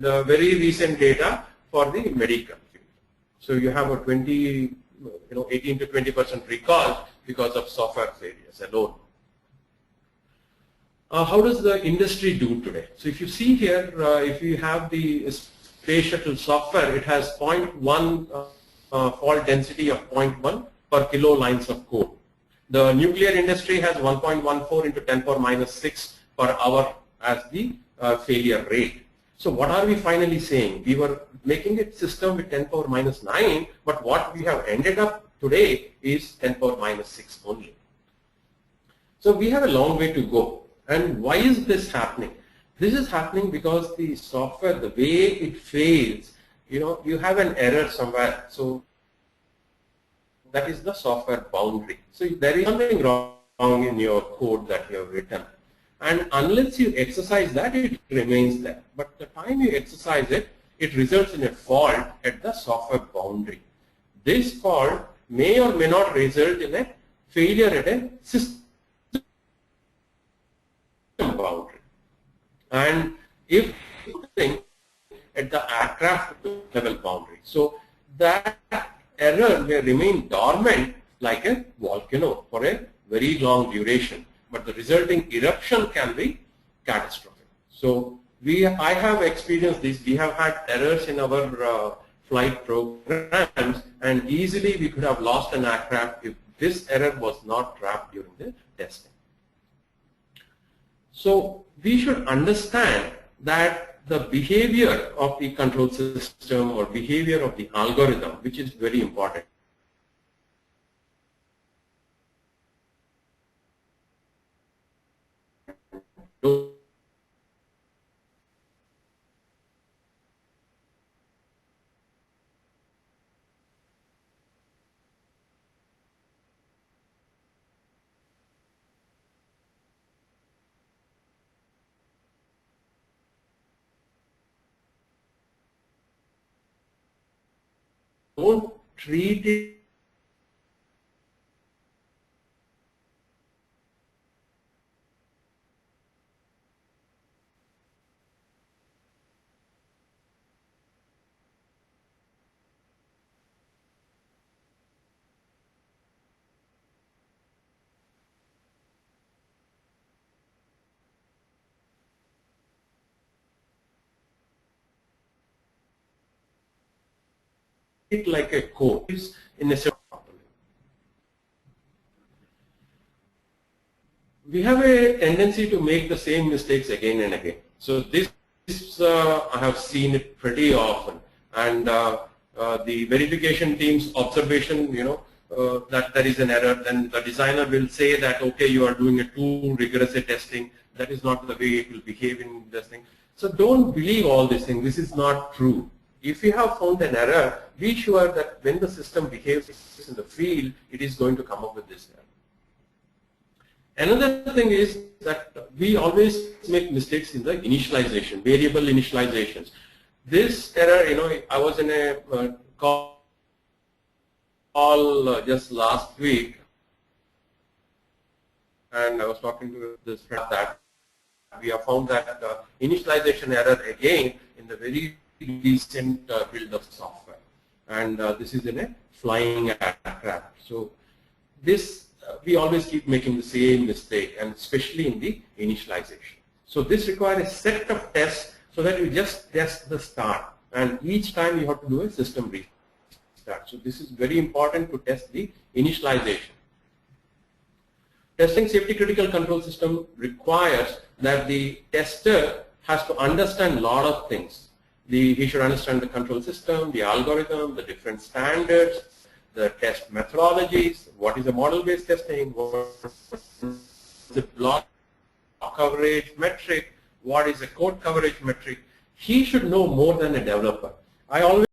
the very recent data for the medical field. So you have a 18 to 20% recall because of software failures alone. How does the industry do today? So if you see here, if you have the space shuttle software, it has 0.1 fault density of 0.1 per kilo lines of code. The nuclear industry has 1.14 into 10 power minus 6 per hour as the failure rate. So what are we finally saying? We were making a system with 10 power minus 9, but what we have ended up today is 10 power minus 6 only. So we have a long way to go. And why is this happening? This is happening because the software, the way it fails, you have an error somewhere. So that is the software boundary. So there is something wrong in your code that you have written. And unless you exercise that, it remains there. But the time you exercise it, it results in a fault at the software boundary. This fault may or may not result in a failure at a system boundary. And if at the aircraft level boundary. So that error may remain dormant like a volcano for a very long duration, but the resulting eruption can be catastrophic. So I have experienced this. We have had errors in our flight programs, and easily we could have lost an aircraft if this error was not trapped during the testing. So we should understand that the behavior of the control system or behavior of the algorithm, which is very important. Don't treat it like a code in a certain way. We have a tendency to make the same mistakes again and again. So this I have seen it pretty often, and the verification team's observation, that there is an error, then the designer will say that, okay, you are doing a too rigorous a testing. That is not the way it will behave in testing. So don't believe all these things. This is not true. If you have found an error, be sure that when the system behaves in the field, it is going to come up with this error. Another thing is that we always make mistakes in the initialization, variable initializations. This error, I was in a call just last week, and I was talking to this friend that we have found that initialization error again in the very recent build of software, and this is in a flying aircraft. So this we always keep making the same mistake, and especially in the initialization. So this requires a set of tests so that you just test the start, and each time you have to do a system restart. So this is very important to test the initialization. Testing safety critical control system requires that the tester has to understand a lot of things. He should understand the control system, the algorithm, the different standards, the test methodologies, what is a model-based testing, what is the block coverage metric, what is a code coverage metric. He should know more than a developer. I always